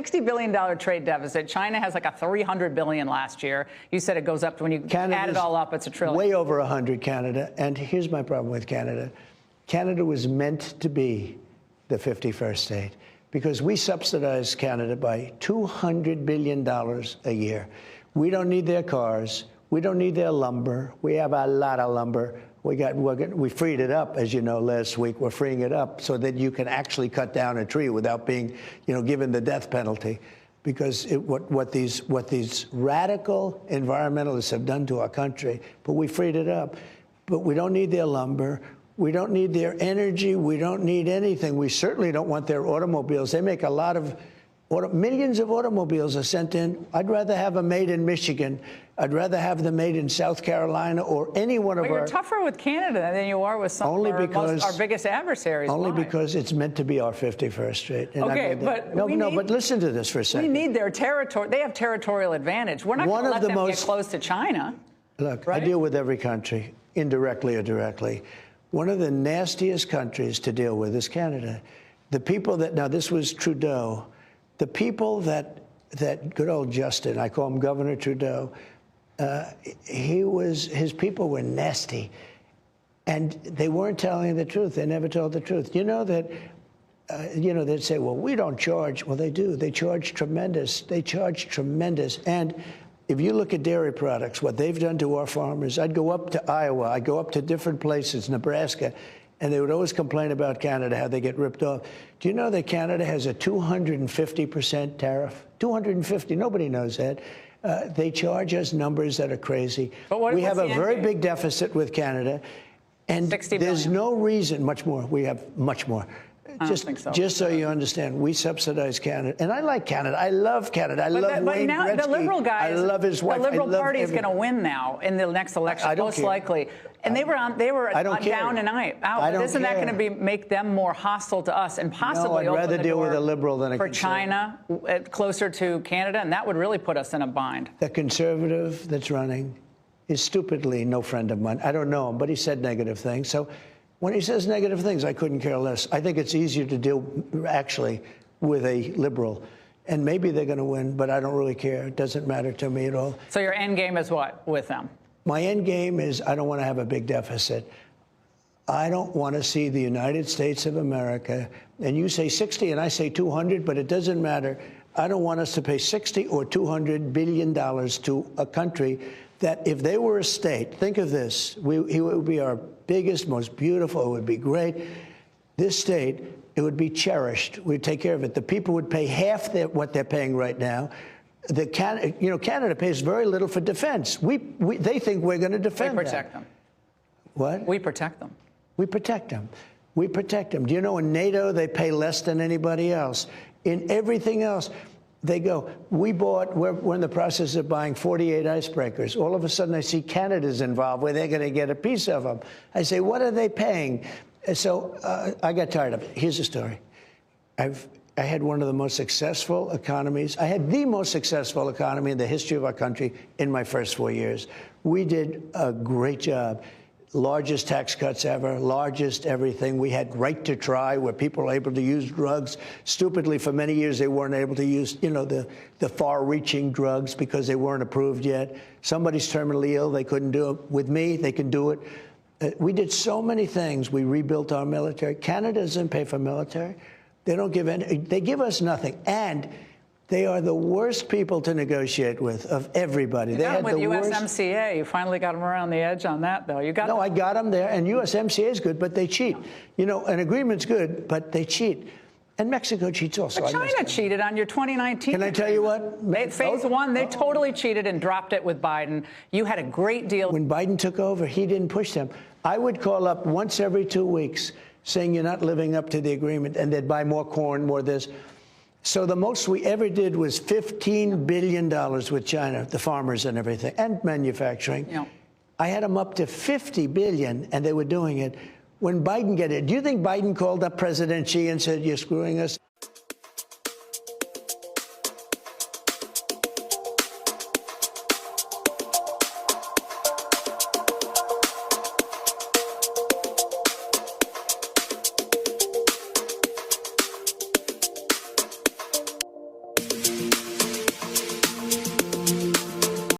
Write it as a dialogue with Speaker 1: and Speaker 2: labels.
Speaker 1: $60 billion trade deficit. China has like a $300 billion last year. You said it goes up to, when you add it all up, it's $1 trillion.
Speaker 2: Way over 100, Canada. And here's my problem with Canada. Canada was meant to be the 51st state because we subsidize Canada by $200 billion a year. We don't need their cars. We don't need their lumber. We have a lot of lumber. We freed it up, as you know, last week. We're freeing it up so that you can actually cut down a tree without being, given the death penalty. Because what these radical environmentalists have done to our country, but we freed it up. But we don't need their lumber. We don't need their energy. We don't need anything. We certainly don't want their automobiles. They make a lot of millions of automobiles are sent in. I'd rather have them made in Michigan. I'd rather have them made in South Carolina or any one of our...
Speaker 1: You're tougher with Canada than you are with some of our biggest adversaries.
Speaker 2: Only because it's meant to be our 51st state. And
Speaker 1: okay, but...
Speaker 2: but listen to this for a second.
Speaker 1: We need their territory. They have territorial advantage. We're not going to let them get close to China.
Speaker 2: Look, right? I deal with every country, indirectly or directly. One of the nastiest countries to deal with is Canada. The people that... Now, this was Trudeau. The people that good old Justin, I call him Governor Trudeau, his people were nasty. And they weren't telling the truth. They never told the truth. You know that, they'd say, well, we don't charge. Well, they do. They charge tremendous. They charge tremendous. And if you look at dairy products, what they've done to our farmers, I'd go up to Iowa. I'd go up to different places, Nebraska, and they would always complain about Canada, how they get ripped off. Do you know that Canada has a 250% tariff? 250, nobody knows that. They charge us numbers that are crazy. We have a very big deficit with Canada, and there's no reason, much more, we have much more. Just so you understand, we subsidize Canada. And I like Canada. I love Canada. I love Wayne
Speaker 1: now
Speaker 2: Gretzky.
Speaker 1: The Liberal guys,
Speaker 2: I love his wife.
Speaker 1: The Liberal Party is going to win now in the next election, most likely. And they were down and out. Isn't that going to make them more hostile to us and possibly
Speaker 2: I'd rather deal with a liberal than a
Speaker 1: for China, closer to Canada, and that would really put us in a bind.
Speaker 2: The conservative that's running is stupidly no friend of mine. I don't know him, but he said negative things. So when he says negative things, I couldn't care less. I think it's easier to deal, actually, with a liberal. And maybe they're going to win, but I don't really care. It doesn't matter to me at all.
Speaker 1: So your end game is what with them?
Speaker 2: My end game is I don't want to have a big deficit. I don't want to see the United States of America, and you say 60 and I say 200, but it doesn't matter. I don't want us to pay 60 or $200 billion to a country that if they were a state, think of this, it would be our biggest, most beautiful, it would be great. This state, it would be cherished. We'd take care of it. The people would pay half what they're paying right now. Canada pays very little for defense. They think we're going to defend them.
Speaker 1: We protect them.
Speaker 2: What?
Speaker 1: We protect them.
Speaker 2: We protect them. We protect them. Do you know in NATO they pay less than anybody else? In everything else, they go, we're in the process of buying 48 icebreakers. All of a sudden I see Canada's involved where they're going to get a piece of them. I say, what are they paying? And so I got tired of it. Here's the story. I had one of the most successful economies. I had the most successful economy in the history of our country in my first 4 years. We did a great job. Largest tax cuts ever, largest everything. We had right to try where people were able to use drugs. Stupidly, for many years, they weren't able to use, the far-reaching drugs because they weren't approved yet. Somebody's terminally ill, they couldn't do it. With me, they can do it. We did so many things. We rebuilt our military. Canada doesn't pay for military. They don't give any, they give us nothing. And they are the worst people to negotiate with of everybody.
Speaker 1: They had with USMCA. You finally got them around the edge on that, though. I
Speaker 2: got them there. And USMCA is good, but they cheat. An agreement's good, but they cheat. And Mexico cheats also.
Speaker 1: But China cheated on your 2019.
Speaker 2: Can I tell you what?
Speaker 1: Phase one, they totally cheated and dropped it with Biden. You had a great deal.
Speaker 2: When Biden took over, he didn't push them. I would call up once every 2 weeks saying you're not living up to the agreement, and they'd buy more corn, more this. So the most we ever did was $15 billion with China, the farmers and everything, and manufacturing. Yeah. I had them up to $50 billion, and they were doing it. When Biden got it, do you think Biden called up President Xi and said, you're screwing us?